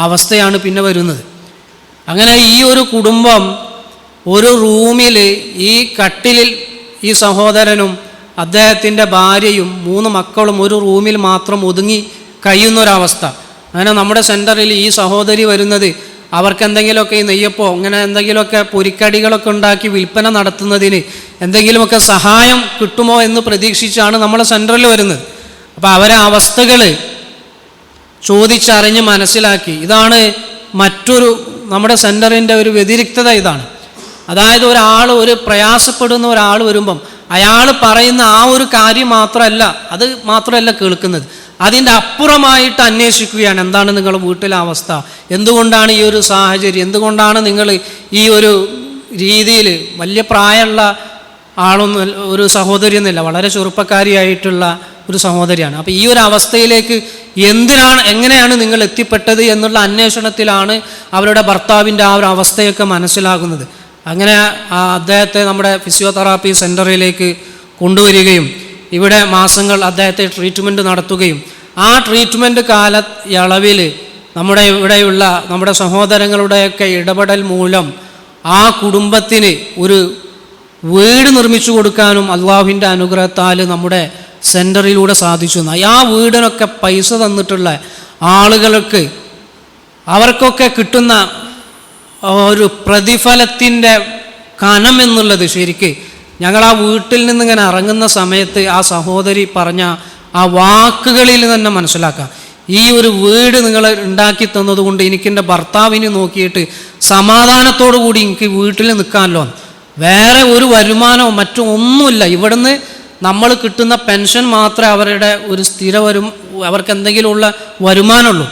അവസ്ഥയാണ് പിന്നെ വരുന്നത്. അങ്ങനെ ഈ ഒരു കുടുംബം ഒരു റൂമിൽ, ഈ കട്ടിലിൽ ഈ സഹോദരനും അദ്ദേഹത്തിൻ്റെ ഭാര്യയും 3 മക്കളും ഒരു റൂമിൽ മാത്രം ഒതുങ്ങി കഴിയുന്നൊരവസ്ഥ. അങ്ങനെ നമ്മുടെ സെൻറ്ററിൽ ഈ സഹോദരി വരുന്നത് അവർക്ക് എന്തെങ്കിലുമൊക്കെ ഈ നെയ്യപ്പോ അങ്ങനെ എന്തെങ്കിലുമൊക്കെ പൊരിക്കടികളൊക്കെ ഉണ്ടാക്കി വിൽപ്പന നടത്തുന്നതിന് എന്തെങ്കിലുമൊക്കെ സഹായം കിട്ടുമോ എന്ന് പ്രതീക്ഷിച്ചാണ് നമ്മളെ സെൻറ്ററിൽ വരുന്നത്. അപ്പോൾ അവരെ അവസ്ഥകൾ ചോദിച്ചറിഞ്ഞ് മനസ്സിലാക്കി. ഇതാണ് മറ്റൊരു നമ്മുടെ സെൻറ്ററിൻ്റെ ഒരു വ്യതിരിക്തത. ഇതാണ്, അതായത് ഒരു പ്രയാസപ്പെടുന്ന ഒരാൾ വരുമ്പം അയാൾ പറയുന്ന ആ ഒരു കാര്യം മാത്രമല്ല കേൾക്കുന്നത്, അതിൻ്റെ അപ്പുറമായിട്ട് അന്വേഷിക്കുകയാണ്. എന്താണ് നിങ്ങളുടെ വീട്ടിലെ അവസ്ഥ, എന്തുകൊണ്ടാണ് ഈ ഒരു സാഹചര്യം, എന്തുകൊണ്ടാണ് നിങ്ങൾ ഈ ഒരു രീതിയിൽ, വലിയ പ്രായമുള്ള ആളൊന്നും ഒരു സഹോദരി എന്നില്ല, വളരെ ചെറുപ്പക്കാരിയായിട്ടുള്ള ഒരു സഹോദരിയാണ്. അപ്പോൾ ഈ ഒരു അവസ്ഥയിലേക്ക് എങ്ങനെയാണ് നിങ്ങൾ എത്തിപ്പെട്ടത് എന്നുള്ള അന്വേഷണത്തിലാണ് അവരുടെ ഭർത്താവിൻ്റെ ആ ഒരു അവസ്ഥയൊക്കെ മനസ്സിലാകുന്നത്. അങ്ങനെ അദ്ദേഹത്തെ നമ്മുടെ ഫിസിയോതെറാപ്പി സെൻറ്ററിലേക്ക് കൊണ്ടുവരികയും ഇവിടെ മാസങ്ങൾ അദ്ദേഹത്തെ ട്രീറ്റ്മെൻറ്റ് നടത്തുകയും ആ ട്രീറ്റ്മെൻറ്റ് കാലയളവിൽ ഇവിടെയുള്ള നമ്മുടെ സഹോദരങ്ങളുടെയൊക്കെ ഇടപെടൽ മൂലം ആ കുടുംബത്തിന് ഒരു വീട് നിർമ്മിച്ചു കൊടുക്കാനും അള്ളാഹുവിൻ്റെ അനുഗ്രഹത്താൽ നമ്മുടെ സെൻറ്ററിലൂടെ സാധിച്ചു. ആ വീടിനൊക്കെ പൈസ തന്നിട്ടുള്ള ആളുകൾക്ക് അവർക്കൊക്കെ കിട്ടുന്ന ഒരു പ്രതിഫലത്തിൻ്റെ കനം എന്നുള്ളത് ശരിക്ക് ഞങ്ങൾ ആ വീട്ടിൽ നിന്നിങ്ങനെ ഇറങ്ങുന്ന സമയത്ത് ആ സഹോദരി പറഞ്ഞ ആ വാക്കുകളിൽ തന്നെ മനസ്സിലാക്കാം. ഈ ഒരു വീട് നിങ്ങൾ ഉണ്ടാക്കി തന്നതുകൊണ്ട് എനിക്കെൻ്റെ ഭർത്താവിനെ നോക്കിയിട്ട് സമാധാനത്തോടു കൂടി എനിക്ക് വീട്ടിൽ നിൽക്കാമല്ലോ, വേറെ ഒരു വരുമാനമോ മറ്റോ ഒന്നുമില്ല, ഇവിടുന്ന് നമ്മൾ കിട്ടുന്ന പെൻഷൻ മാത്രമേ അവരുടെ ഒരു അവർക്ക് എന്തെങ്കിലുമുള്ള വരുമാനമുള്ളൂ.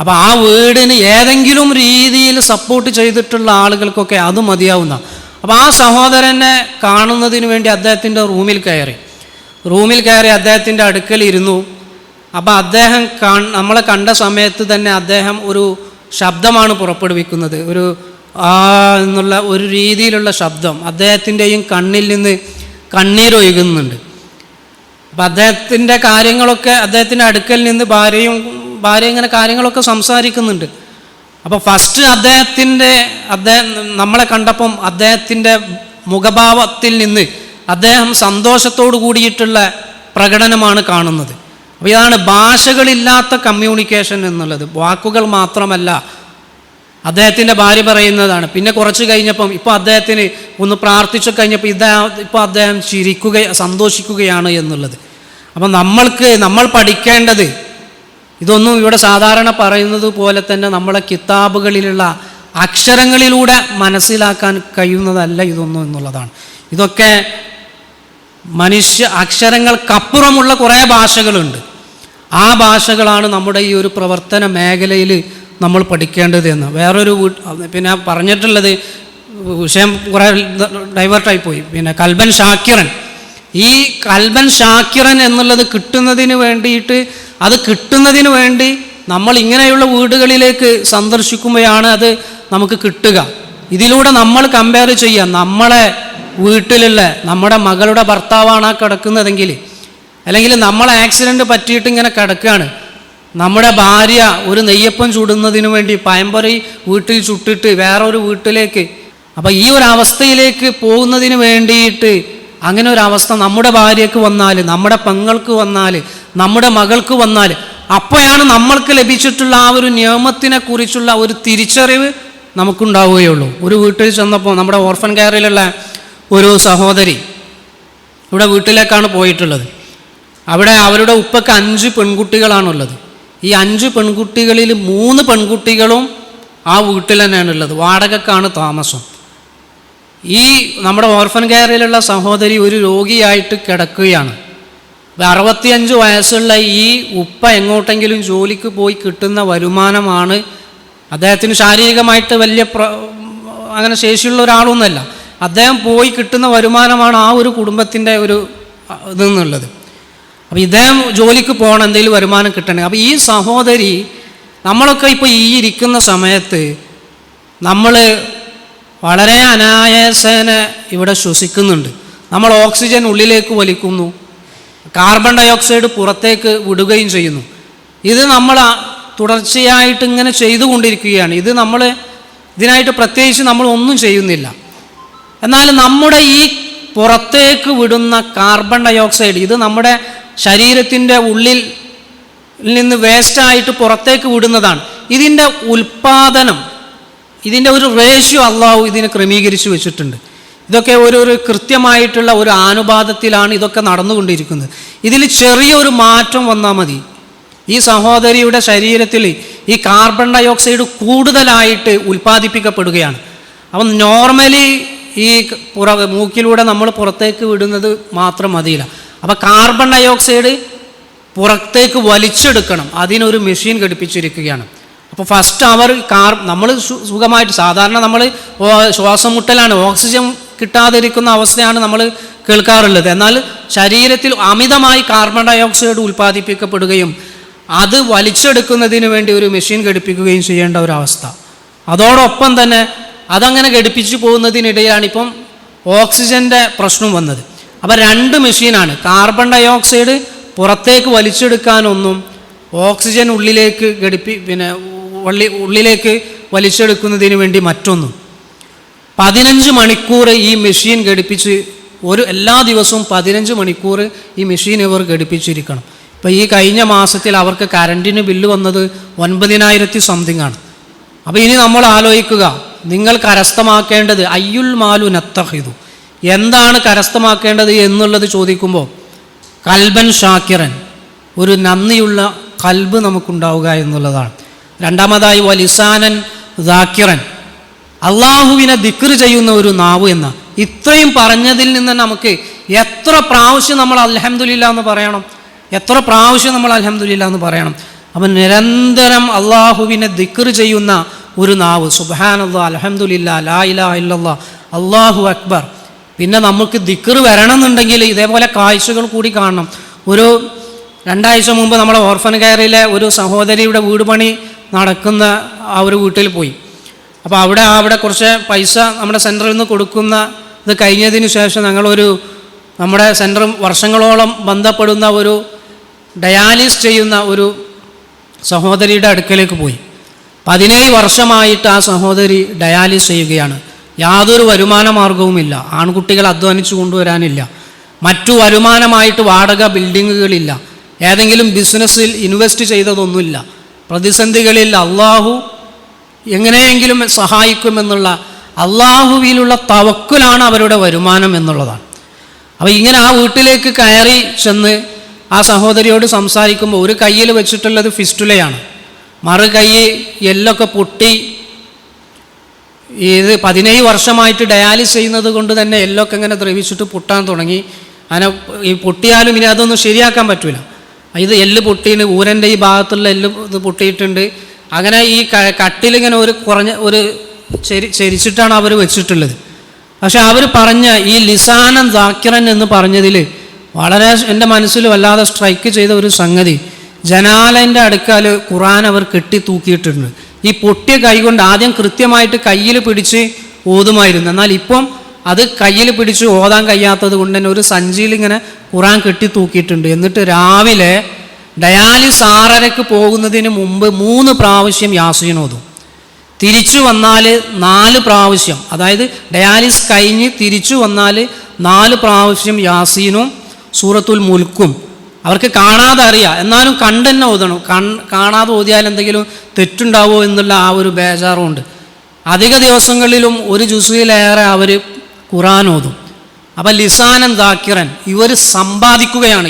അപ്പോൾ ആ വീടിന് ഏതെങ്കിലും രീതിയിൽ സപ്പോർട്ട് ചെയ്തിട്ടുള്ള ആളുകൾക്കൊക്കെ അത് മതിയാവുന്ന. അപ്പോൾ ആ സഹോദരനെ കാണുന്നതിന് വേണ്ടി അദ്ദേഹത്തിൻ്റെ റൂമിൽ കയറി അദ്ദേഹത്തിൻ്റെ അടുക്കലിരുന്നു. അപ്പോൾ അദ്ദേഹം നമ്മളെ കണ്ട സമയത്ത് തന്നെ അദ്ദേഹം ഒരു ശബ്ദമാണ് പുറപ്പെടുവിക്കുന്നത്, എന്നുള്ള ഒരു രീതിയിലുള്ള ശബ്ദം. അദ്ദേഹത്തിൻ്റെയും കണ്ണിൽ നിന്ന് കണ്ണീരൊഴുകുന്നുണ്ട്. അപ്പം അദ്ദേഹത്തിൻ്റെ കാര്യങ്ങളൊക്കെ, അദ്ദേഹത്തിൻ്റെ അടുക്കൽ നിന്ന് ഭാര്യ ഇങ്ങനെ കാര്യങ്ങളൊക്കെ സംസാരിക്കുന്നുണ്ട്. അപ്പോൾ ഫസ്റ്റ് അദ്ദേഹം നമ്മളെ കണ്ടപ്പം അദ്ദേഹത്തിൻ്റെ മുഖഭാവത്തിൽ നിന്ന് അദ്ദേഹം സന്തോഷത്തോടു കൂടിയിട്ടുള്ള പ്രകടനമാണ് കാണുന്നത്. അപ്പോൾ ഇതാണ് ഭാഷകളില്ലാത്ത കമ്മ്യൂണിക്കേഷൻ എന്നുള്ളത്. വാക്കുകൾ മാത്രമല്ല, അദ്ദേഹത്തിൻ്റെ ഭാര്യ പറയുന്നതാണ്. പിന്നെ കുറച്ച് കഴിഞ്ഞപ്പം ഇപ്പോൾ അദ്ദേഹത്തിന് ഒന്ന് പ്രാർത്ഥിച്ചു കഴിഞ്ഞപ്പോൾ ഇപ്പോൾ അദ്ദേഹം സന്തോഷിക്കുകയാണ് എന്നുള്ളത്. അപ്പം നമ്മൾ പഠിക്കേണ്ടത് ഇതൊന്നും ഇവിടെ സാധാരണ പറയുന്നത് പോലെ തന്നെ നമ്മളെ കിതാബുകളിലുള്ള അക്ഷരങ്ങളിലൂടെ മനസ്സിലാക്കാൻ കഴിയുന്നതല്ല ഇതൊന്നും എന്നുള്ളതാണ്. ഇതൊക്കെ അക്ഷരങ്ങൾക്കപ്പുറമുള്ള കുറേ ഭാഷകളുണ്ട്. ആ ഭാഷകളാണ് നമ്മുടെ ഈ ഒരു പ്രവർത്തന മേഖലയിൽ നമ്മൾ പഠിക്കേണ്ടത് എന്ന്. വേറൊരു പിന്നെ പറഞ്ഞിട്ടുള്ളത് വിഷയം കുറേ ഡൈവേർട്ടായിപ്പോയി. പിന്നെ കൽബൻ ഷാക്കിറൻ, ഈ കൽബൻ ഷാക്കിറൻ എന്നുള്ളത് കിട്ടുന്നതിന് വേണ്ടി നമ്മൾ ഇങ്ങനെയുള്ള വീടുകളിലേക്ക് സന്ദർശിക്കുമ്പോഴാണ് അത് നമുക്ക് കിട്ടുക. ഇതിലൂടെ നമ്മൾ കമ്പയർ ചെയ്യാം. നമ്മളെ വീട്ടിലുള്ള നമ്മുടെ മകളുടെ ഭർത്താവാണ് ആ കിടക്കുന്നതെങ്കിൽ, അല്ലെങ്കിൽ നമ്മൾ ആക്സിഡൻറ്റ് പറ്റിയിട്ട് ഇങ്ങനെ കിടക്കുകയാണ്, നമ്മുടെ ഭാര്യ ഒരു നെയ്യപ്പം ചുടുന്നതിന് വേണ്ടി പയമ്പൊരി വീട്ടിൽ ചുട്ടിട്ട് വേറൊരു വീട്ടിലേക്ക്, അപ്പോൾ ഈ ഒരു അവസ്ഥയിലേക്ക് പോകുന്നതിന് വേണ്ടിയിട്ട് അങ്ങനെ ഒരു അവസ്ഥ നമ്മുടെ ഭാര്യയ്ക്ക് വന്നാൽ, നമ്മുടെ പെങ്ങൾക്ക് വന്നാൽ, നമ്മുടെ മകൾക്ക് വന്നാൽ, അപ്പോഴാണ് നമ്മൾക്ക് ലഭിച്ചിട്ടുള്ള ആ ഒരു നിയമത്തിനെ കുറിച്ചുള്ള ഒരു തിരിച്ചറിവ് നമുക്കുണ്ടാവുകയുള്ളൂ. ഒരു വീട്ടിൽ ചെന്നപ്പോൾ നമ്മുടെ ഓർഫൻ കെയറിലുള്ള ഒരു സഹോദരി ഇവിടെ വീട്ടിലേക്കാണ് പോയിട്ടുള്ളത്. അവിടെ അവരുടെ ഉപ്പക്ക് 5 പെൺകുട്ടികളാണുള്ളത്. ഈ 5 പെൺകുട്ടികളിൽ 3 പെൺകുട്ടികളും ആ വീട്ടിൽ തന്നെയാണുള്ളത്, വാടകക്കാണ് താമസം. ഈ നമ്മുടെ ഓർഫൻ കെയറിലുള്ള സഹോദരി ഒരു രോഗിയായിട്ട് കിടക്കുകയാണ്. 65 വയസ്സുള്ള ഈ ഉപ്പ എങ്ങോട്ടെങ്കിലും ജോലിക്ക് പോയി കിട്ടുന്ന വരുമാനമാണ്, അദ്ദേഹത്തിന് ശാരീരികമായിട്ട് വലിയ അങ്ങനെ ശേഷിയുള്ള ഒരാളൊന്നുമല്ല, അദ്ദേഹം പോയി കിട്ടുന്ന വരുമാനമാണ് ആ ഒരു കുടുംബത്തിൻ്റെ ഒരു ഇതെന്നുള്ളത്. അപ്പോൾ ഇദ്ദേഹം ജോലിക്ക് പോകണം, എന്തെങ്കിലും വരുമാനം കിട്ടണേ. അപ്പോൾ ഈ സഹോദരി, നമ്മളൊക്കെ ഇപ്പോൾ ഈ ഇരിക്കുന്ന സമയത്ത് നമ്മൾ വളരെ അനായാസേന ഇവിടെ ശ്വസിക്കുന്നുണ്ട്. നമ്മൾ ഓക്സിജൻ ഉള്ളിലേക്ക് വലിക്കുന്നു, കാർബൺ ഡൈ ഓക്സൈഡ് പുറത്തേക്ക് വിടുകയും ചെയ്യുന്നു. ഇത് നമ്മൾ തുടർച്ചയായിട്ട് ഇങ്ങനെ ചെയ്തുകൊണ്ടിരിക്കുകയാണ്. ഇതിനായിട്ട് പ്രത്യേകിച്ച് നമ്മൾ ഒന്നും ചെയ്യുന്നില്ല. എന്നാൽ നമ്മുടെ ഈ പുറത്തേക്ക് വിടുന്ന കാർബൺ ഡൈ ഓക്സൈഡ്, ഇത് നമ്മുടെ ശരീരത്തിൻ്റെ ഉള്ളിൽ നിന്ന് വേസ്റ്റായിട്ട് പുറത്തേക്ക് വിടുന്നതാണ്. ഇതിൻ്റെ ഉൽപ്പാദനം, ഇതിൻ്റെ ഒരു റേഷ്യോ അള്ളാഹു ഇതിനെ ക്രമീകരിച്ച് വെച്ചിട്ടുണ്ട്. ഇതൊക്കെ ഒരു കൃത്യമായിട്ടുള്ള ഒരു അനുപാതത്തിലാണ് ഇതൊക്കെ നടന്നുകൊണ്ടിരിക്കുന്നത്. ഇതിൽ ചെറിയൊരു മാറ്റം വന്നാൽ മതി, ഈ സഹോദരിയുടെ ശരീരത്തിൽ ഈ കാർബൺ ഡൈ ഓക്സൈഡ് കൂടുതലായിട്ട് ഉൽപ്പാദിപ്പിക്കപ്പെടുകയാണ്. അപ്പം നോർമലി ഈ മൂക്കിലൂടെ നമ്മൾ പുറത്തേക്ക് വിടുന്നത് മാത്രം മതിയില്ല. അപ്പോൾ കാർബൺ ഡൈ ഓക്സൈഡ് പുറത്തേക്ക് വലിച്ചെടുക്കണം, അതിനൊരു മെഷീൻ ഘടിപ്പിച്ചിരിക്കുകയാണ്. അപ്പോൾ ഫസ്റ്റ് നമ്മൾ സുഖമായിട്ട്, സാധാരണ നമ്മൾ ശ്വാസം മുട്ടലാണ്, ഓക്സിജൻ കിട്ടാതിരിക്കുന്ന അവസ്ഥയാണ് നമ്മൾ കേൾക്കാറുള്ളത്. എന്നാൽ ശരീരത്തിൽ അമിതമായി കാർബൺ ഡൈ ഓക്സൈഡ് ഉൽപ്പാദിപ്പിക്കപ്പെടുകയും അത് വലിച്ചെടുക്കുന്നതിന് വേണ്ടി ഒരു മെഷീൻ ഘടിപ്പിക്കുകയും ചെയ്യേണ്ട ഒരവസ്ഥ. അതോടൊപ്പം തന്നെ അതങ്ങനെ ഘടിപ്പിച്ചു പോകുന്നതിനിടെയാണ് ഇപ്പം ഓക്സിജൻ്റെ പ്രശ്നം വന്നത്. അപ്പോൾ 2 മെഷീനാണ്, കാർബൺ ഡൈ ഓക്സൈഡ് പുറത്തേക്ക് വലിച്ചെടുക്കാനൊന്നും, ഓക്സിജൻ ഉള്ളിലേക്ക് ഉള്ളിലേക്ക് വലിച്ചെടുക്കുന്നതിന് വേണ്ടി മറ്റൊന്നും. 15 മണിക്കൂർ ഈ മെഷീൻ ഘടിപ്പിച്ച്, എല്ലാ ദിവസവും 15 മണിക്കൂർ ഈ മെഷീൻ ഇവർ ഘടിപ്പിച്ചിരിക്കണം. ഇപ്പോൾ ഈ കഴിഞ്ഞ മാസത്തിൽ അവർക്ക് കറണ്ടിന് ബില്ല് വന്നത് 9,000 സംതിങ് ആണ്. അപ്പോൾ ഇനി നമ്മൾ ആലോചിക്കുക, നിങ്ങൾ കരസ്ഥമാക്കേണ്ടത് അയ്യുൽ മാലു നത്തഹിദു, എന്താണ് കരസ്ഥമാക്കേണ്ടത് എന്നുള്ളത് ചോദിക്കുമ്പോൾ കൽബൻ ഷാക്കിറൻ, ഒരു നന്ദിയുള്ള കൽബ് നമുക്കുണ്ടാവുക എന്നുള്ളതാണ്. രണ്ടാമതായി വലിസാനൻ ദാക്കിറൻ, അള്ളാഹുവിനെ ദിക്ർ ചെയ്യുന്ന ഒരു നാവ് എന്ന. ഇത്രയും പറഞ്ഞതിൽ നിന്ന് നമുക്ക് എത്ര പ്രാവശ്യം നമ്മൾ അൽഹംദുലില്ലാ എന്ന് പറയണം, എത്ര പ്രാവശ്യം നമ്മൾ അൽഹംദുലില്ലാ എന്ന് പറയണം. അവൻ നിരന്തരം അള്ളാഹുവിനെ ദിക്ർ ചെയ്യുന്ന ഒരു നാവ്. സുബ്ഹാനല്ലാഹ്, അൽഹംദുലില്ലാ, ലാ ഇലാഹ ഇല്ലല്ലാഹ്, അല്ലാഹു അക്ബർ. പിന്നെ നമുക്ക് ദിക്ർ വരണമെന്നുണ്ടെങ്കിൽ ഇതേപോലെ കാഴ്ചകൾ കൂടി കാണണം. ഒരു 2 ആഴ്ച മുമ്പ് നമ്മളെ ഓർഫൻ കെയറിലെ ഒരു സഹോദരിയുടെ വീട് പണി നടക്കുന്ന ആ ഒരു വീട്ടിൽ പോയി. അപ്പോൾ അവിടെ കുറച്ച് പൈസ നമ്മുടെ സെൻറ്ററിൽ നിന്ന് കൊടുക്കുന്ന ഇത് കഴിഞ്ഞതിന് ശേഷം നമ്മുടെ സെൻറ്റർ വർഷങ്ങളോളം ബന്ധപ്പെടുന്ന ഒരു ഡയാലിസ് ചെയ്യുന്ന ഒരു സഹോദരിയുടെ അടുക്കലേക്ക് പോയി. 17 വർഷമായിട്ട് ആ സഹോദരി ഡയാലിസ് ചെയ്യുകയാണ്. യാതൊരു വരുമാന മാർഗവുമില്ല, ആൺകുട്ടികൾ അധ്വാനിച്ചു കൊണ്ടുവരാനില്ല, മറ്റു വരുമാനമായിട്ട് വാടക ബിൽഡിങ്ങുകളില്ല, ഏതെങ്കിലും ബിസിനസ്സിൽ ഇൻവെസ്റ്റ് ചെയ്തതൊന്നുമില്ല. പ്രതിസന്ധികളിൽ അള്ളാഹു എങ്ങനെയെങ്കിലും സഹായിക്കുമെന്നുള്ള അള്ളാഹുവിലുള്ള തവക്കുലാണ് അവരുടെ വരുമാനം എന്നുള്ളതാണ്. അപ്പോൾ ഇങ്ങനെ ആ വീട്ടിലേക്ക് കയറി ചെന്ന് ആ സഹോദരിയോട് സംസാരിക്കുമ്പോൾ ഒരു കയ്യിൽ വെച്ചിട്ടുള്ളത് ഫിസ്റ്റുലയാണ്, മറു കൈ എല്ലൊക്കെ പൊട്ടി. ഇത് 17 വർഷമായിട്ട് ഡയാലിസ് ചെയ്യുന്നത് കൊണ്ട് തന്നെ എല്ലൊക്കെ ഇങ്ങനെ ദ്രവിച്ചിട്ട് പൊട്ടാൻ തുടങ്ങി. അങ്ങനെ ഈ പൊട്ടിയാലും ഇനി അതൊന്നും ശരിയാക്കാൻ പറ്റില്ല. ഇത് എല്ല് പൊട്ടിയിട്ട് ഊരൻ്റെ ഈ ഭാഗത്തുള്ള എല്ല് ഇത് പൊട്ടിയിട്ടുണ്ട്. അങ്ങനെ ഈ കട്ടിലിങ്ങനെ ഒരു ചെരിച്ചിട്ടാണ് അവർ വെച്ചിട്ടുള്ളത്. പക്ഷെ അവർ പറഞ്ഞ ഈ ലിസാനൻ ദാക്കിറൻ എന്ന് പറഞ്ഞതിൽ വളരെ എൻ്റെ മനസ്സിൽ വല്ലാതെ സ്ട്രൈക്ക് ചെയ്ത ഒരു സംഗതി, ജനാലൻ്റെ അടുക്കൽ ഖുർആൻ അവർ കെട്ടി തൂക്കിയിട്ടുണ്ട്. ഈ പൊട്ടിയ കൈ കൊണ്ട് ആദ്യം കൃത്യമായിട്ട് കയ്യിൽ പിടിച്ച് ഓതുമായിരുന്നു. എന്നാൽ ഇപ്പം അത് കയ്യിൽ പിടിച്ച് ഓതാൻ കഴിയാത്തത് കൊണ്ട് തന്നെ ഒരു സഞ്ചിയിൽ ഇങ്ങനെ ഖുർആൻ കെട്ടി തൂക്കിയിട്ടുണ്ട്. എന്നിട്ട് രാവിലെ ഡയാലിസ് 6:30 പോകുന്നതിന് മുമ്പ് 3 പ്രാവശ്യം യാസീൻ ഓതും. തിരിച്ചു വന്നാൽ 4 പ്രാവശ്യം, അതായത് ഡയാലിസ് കഴിഞ്ഞ് തിരിച്ചു വന്നാൽ 4 പ്രാവശ്യം യാസീനും സൂറത്തുൽ മുൽക്കും. അവർക്ക് കാണാതെ അറിയാം, എന്നാലും കണ്ടെന്നെ ഓതണം. കാണാതെ ഓതിയാൽ എന്തെങ്കിലും തെറ്റുണ്ടാവോ എന്നുള്ള ആ ഒരു ബേജാറുമുണ്ട്. അധിക ദിവസങ്ങളിലും ഒരു ജുസുയിലേറെ അവർ ഖുർആൻ ഓതും. അപ്പം ലിസാനൻ ദാക്കിറൻ ഇവർ സമ്പാദിക്കുകയാണ്.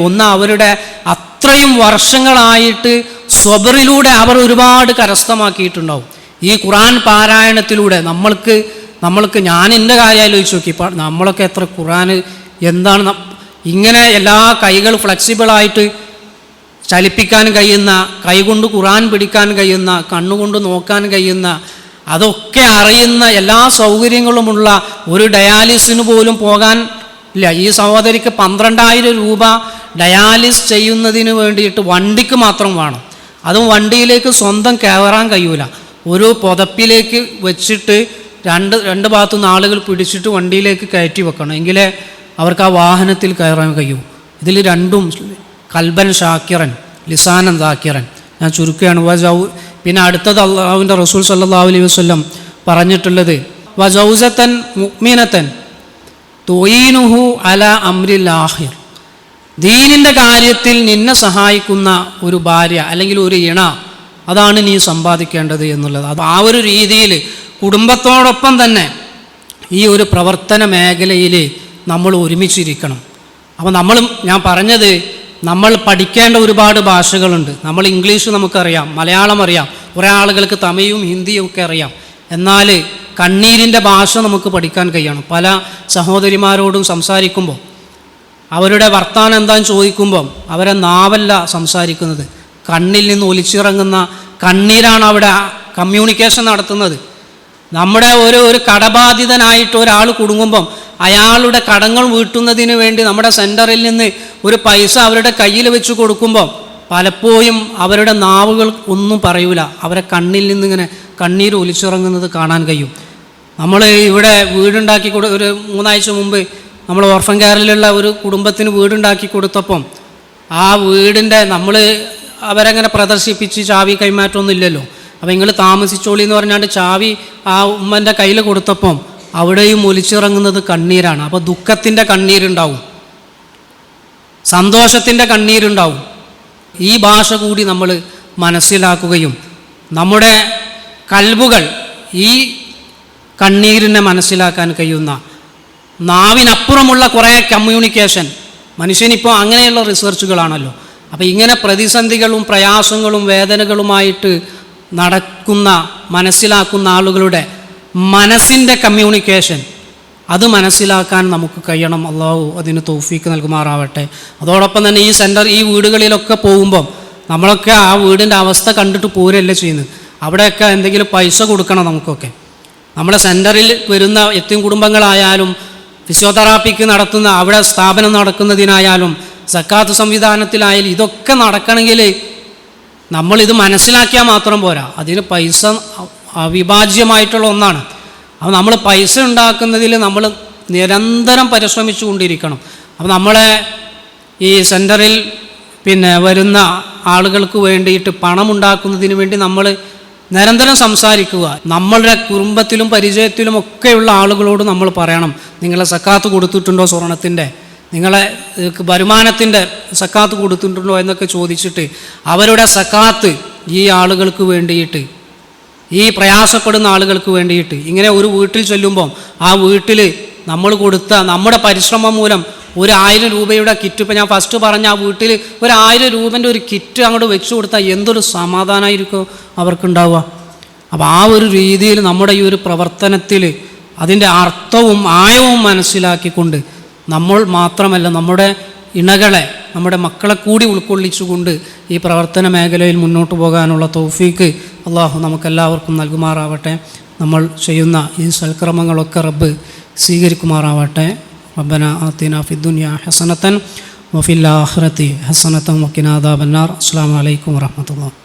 ഒന്ന്, അവരുടെ അത്രയും വർഷങ്ങളായിട്ട് സ്വബറിലൂടെ അവർ ഒരുപാട് കരസ്ഥമാക്കിയിട്ടുണ്ടാവും. ഈ ഖുർആൻ പാരായണത്തിലൂടെ നമ്മൾക്ക് ഞാൻ എൻ്റെ കാര്യം ആലോചിച്ച് നോക്കി, നമ്മളൊക്കെ എത്ര ഖുർആൻ എന്താണ് ഇങ്ങനെ എല്ലാ കൈകൾ ഫ്ലെക്സിബിളായിട്ട് ചലിപ്പിക്കാൻ കഴിയുന്ന, കൈകൊണ്ട് ഖുർആൻ പിടിക്കാൻ കഴിയുന്ന, കണ്ണുകൊണ്ട് നോക്കാൻ കഴിയുന്ന, അതൊക്കെ അറിയുന്ന എല്ലാ സൗകര്യങ്ങളുമുള്ള ഒരു ഡയാലിസിന് പോലും പോകാൻ ഇല്ല. ഈ സഹോദരിക്ക് 12,000 രൂപ ഡയാലിസ് ചെയ്യുന്നതിന് വേണ്ടിയിട്ട് വണ്ടിക്ക് മാത്രം വേണം. അതും വണ്ടിയിലേക്ക് സ്വന്തം കയറാൻ കഴിയൂല. ഒരു പുതപ്പിലേക്ക് വെച്ചിട്ട് രണ്ട് ഭാഗത്തുനിന്ന് ആളുകൾ പിടിച്ചിട്ട് വണ്ടിയിലേക്ക് കയറ്റി വെക്കണം, എങ്കിലേ അവർക്ക് ആ വാഹനത്തിൽ കയറാൻ കഴിയൂ. ഇതിൽ രണ്ടും കൽബൻ ഷാക്കിറൻ, ലിസാനൻ ദാക്കിറൻ. ഞാൻ ചുരുക്കുകയാണ്. പിന്നെ അടുത്തത് അള്ളാഹുവിൻ്റെ റസൂൽ സല്ലല്ലാഹു അലൈഹി വസല്ലം പറഞ്ഞിട്ടുള്ളത് വസൗസതൻ മുഅ്മിനതൻ തുഈനുഹു അലാ അംരിൽ ആഖിർ. ദീനിൻ്റെ കാര്യത്തിൽ നിന്നെ സഹായിക്കുന്ന ഒരു ഭാര്യ അല്ലെങ്കിൽ ഒരു ഇണ, അതാണ് നീ സമ്പാദിക്കേണ്ടത് എന്നുള്ളത്. അത് ആ ഒരു രീതിയിൽ കുടുംബത്തോടൊപ്പം തന്നെ ഈ ഒരു പ്രവർത്തന മേഖലയിൽ നമ്മൾ ഒരുമിച്ചിരിക്കണം. അപ്പോൾ ഞാൻ പറഞ്ഞത്, നമ്മൾ പഠിക്കേണ്ട ഒരുപാട് ഭാഷകളുണ്ട്. നമ്മൾ ഇംഗ്ലീഷ് നമുക്കറിയാം, മലയാളം അറിയാം, കുറേ ആളുകൾക്ക് തമിഴും ഹിന്ദിയും ഒക്കെ അറിയാം. എന്നാൽ കണ്ണീരിൻ്റെ ഭാഷ നമുക്ക് പഠിക്കാൻ കഴിയണം. പല സഹോദരിമാരോടും സംസാരിക്കുമ്പോൾ അവരുടെ വർത്താനം എന്താണെന്ന് ചോദിക്കുമ്പം അവരെ നാവല്ല സംസാരിക്കുന്നത്, കണ്ണിൽ നിന്ന് ഒലിച്ചിറങ്ങുന്ന കണ്ണീരാണ് അവിടെ കമ്മ്യൂണിക്കേഷൻ നടത്തുന്നത്. നമ്മുടെ ഒരു കടബാധിതനായിട്ട് ഒരാൾ കുടുങ്ങുമ്പം അയാളുടെ കടങ്ങൾ വീട്ടുന്നതിന് വേണ്ടി നമ്മുടെ സെൻറ്ററിൽ നിന്ന് ഒരു പൈസ അവരുടെ കയ്യിൽ വെച്ച് കൊടുക്കുമ്പം പലപ്പോഴും അവരുടെ നാവുകൾ ഒന്നും പറയൂല, അവരെ കണ്ണിൽ നിന്നിങ്ങനെ കണ്ണീര് ഒലിച്ചിറങ്ങുന്നത് കാണാൻ കഴിയും. നമ്മൾ ഇവിടെ വീടുണ്ടാക്കി ഒരു 3 ആഴ്ച മുമ്പ് നമ്മൾ ഓർഫൻ കെയറിലുള്ള ഒരു കുടുംബത്തിന് വീടുണ്ടാക്കി കൊടുത്തപ്പം ആ വീടിൻ്റെ അവരങ്ങനെ പ്രദർശിപ്പിച്ച് ചാവി കൈമാറ്റമൊന്നും ഇല്ലല്ലോ. അപ്പോൾ നിങ്ങൾ താമസിച്ചോളി എന്ന് പറഞ്ഞാണ്ട് ചാവി ആ ഉമ്മൻ്റെ കയ്യിൽ കൊടുത്തപ്പം അവിടെയും ഒലിച്ചിറങ്ങുന്നത് കണ്ണീരാണ്. അപ്പോൾ ദുഃഖത്തിൻ്റെ കണ്ണീരുണ്ടാവും, സന്തോഷത്തിൻ്റെ കണ്ണീരുണ്ടാവും. ഈ ഭാഷ കൂടി നമ്മൾ മനസ്സിലാക്കുകയും നമ്മുടെ കൽബുകൾ ഈ കണ്ണീരിനെ മനസ്സിലാക്കാൻ കഴിയുന്ന, നാവിനപ്പുറമുള്ള കുറേ കമ്മ്യൂണിക്കേഷൻ, മനുഷ്യനിപ്പോൾ അങ്ങനെയുള്ള റിസർച്ചുകളാണല്ലോ. അപ്പോൾ ഇങ്ങനെ പ്രതിസന്ധികളും പ്രയാസങ്ങളും വേദനകളുമായിട്ട് നടക്കുന്ന, മനസ്സിലാക്കുന്ന ആളുകളുടെ മനസ്സിൻ്റെ കമ്മ്യൂണിക്കേഷൻ, അത് മനസ്സിലാക്കാൻ നമുക്ക് കഴിയണം. അള്ളാഹു അതിന് തൗഫീക്ക് നൽകുമാറാവട്ടെ. അതോടൊപ്പം തന്നെ ഈ വീടുകളിലൊക്കെ പോകുമ്പം നമ്മളൊക്കെ ആ വീടിൻ്റെ അവസ്ഥ കണ്ടിട്ട് പോരല്ലേ ചെയ്യുന്നത്. അവിടെയൊക്കെ എന്തെങ്കിലും പൈസ കൊടുക്കണം നമുക്കൊക്കെ. നമ്മുടെ സെൻറ്ററിൽ വരുന്ന എത്തിം കുടുംബങ്ങളായാലും ഫിസിയോതെറാപ്പിക്ക് നടത്തുന്ന അവിടെ സ്ഥാപനം നടക്കുന്നതിനായാലും സക്കാത്ത് സംവിധാനത്തിലായാലും ഇതൊക്കെ നടക്കണമെങ്കിൽ നമ്മളിത് മനസ്സിലാക്കിയാൽ മാത്രം പോരാ, അതിന് പൈസ അവിഭാജ്യമായിട്ടുള്ള ഒന്നാണ്. അപ്പോൾ നമ്മൾ പൈസ ഉണ്ടാക്കുന്നതിൽ നമ്മൾ നിരന്തരം പരിശ്രമിച്ചു കൊണ്ടിരിക്കണം. അപ്പോൾ നമ്മളെ ഈ സെൻറ്ററിൽ വരുന്ന ആളുകൾക്ക് വേണ്ടിയിട്ട് പണം ഉണ്ടാക്കുന്നതിന് വേണ്ടി നമ്മൾ നിരന്തരം സംസാരിക്കുക. നമ്മളുടെ കുടുംബത്തിലും പരിചയത്തിലും ഒക്കെയുള്ള ആളുകളോട് നമ്മൾ പറയണം, നിങ്ങളെ സക്കാത്ത് കൊടുത്തിട്ടുണ്ടോ, സ്വർണത്തിൻ്റെ നിങ്ങളെ വരുമാനത്തിൻ്റെ സക്കാത്ത് കൊടുത്തിട്ടുണ്ടോ എന്നൊക്കെ ചോദിച്ചിട്ട് അവരുടെ സക്കാത്ത് ഈ ആളുകൾക്ക് വേണ്ടിയിട്ട്, ഈ പ്രയാസപ്പെടുന്ന ആളുകൾക്ക് വേണ്ടിയിട്ട്. ഇങ്ങനെ ഒരു വീട്ടിൽ ചെല്ലുമ്പം ആ വീട്ടിൽ നമ്മൾ കൊടുത്ത നമ്മുടെ പരിശ്രമം മൂലം 1000 രൂപയുടെ കിറ്റ്, ഇപ്പം ഞാൻ ഫസ്റ്റ് പറഞ്ഞ ആ വീട്ടിൽ 1000 രൂപൻ്റെ ഒരു കിറ്റ് അങ്ങോട്ട് വെച്ചു കൊടുത്താൽ എന്തൊരു സമാധാനമായിരിക്കും അവർക്കുണ്ടാവുക. അപ്പോൾ ആ ഒരു രീതിയിൽ നമ്മുടെ ഈ ഒരു പ്രവർത്തനത്തിൽ അതിൻ്റെ അർത്ഥവും ആയവും മനസ്സിലാക്കിക്കൊണ്ട് നമ്മൾ മാത്രമല്ല നമ്മുടെ ഇണകളെ, നമ്മുടെ മക്കളെ കൂടി ഉൾക്കൊള്ളിച്ചുകൊണ്ട് ഈ പ്രവർത്തന മേഖലയിൽ മുന്നോട്ട് പോകാനുള്ള തൗഫീക്ക് അള്ളാഹു നമുക്കെല്ലാവർക്കും നൽകുമാറാവട്ടെ. നമ്മൾ ചെയ്യുന്ന ഈ സൽക്രമങ്ങളൊക്കെ റബ്ബ് സ്വീകരിക്കുമാറാവട്ടെ. റബ്ബന ആതിനാ ഫിദ്ദുനിയ ഹസനതൻ വഫിൽ ആഖിറതി ഹസനതൻ വഖിനാ അദാബന്നാർ. അസ്സലാമു അലൈക്കും വറഹ്മത്തുള്ളാഹി.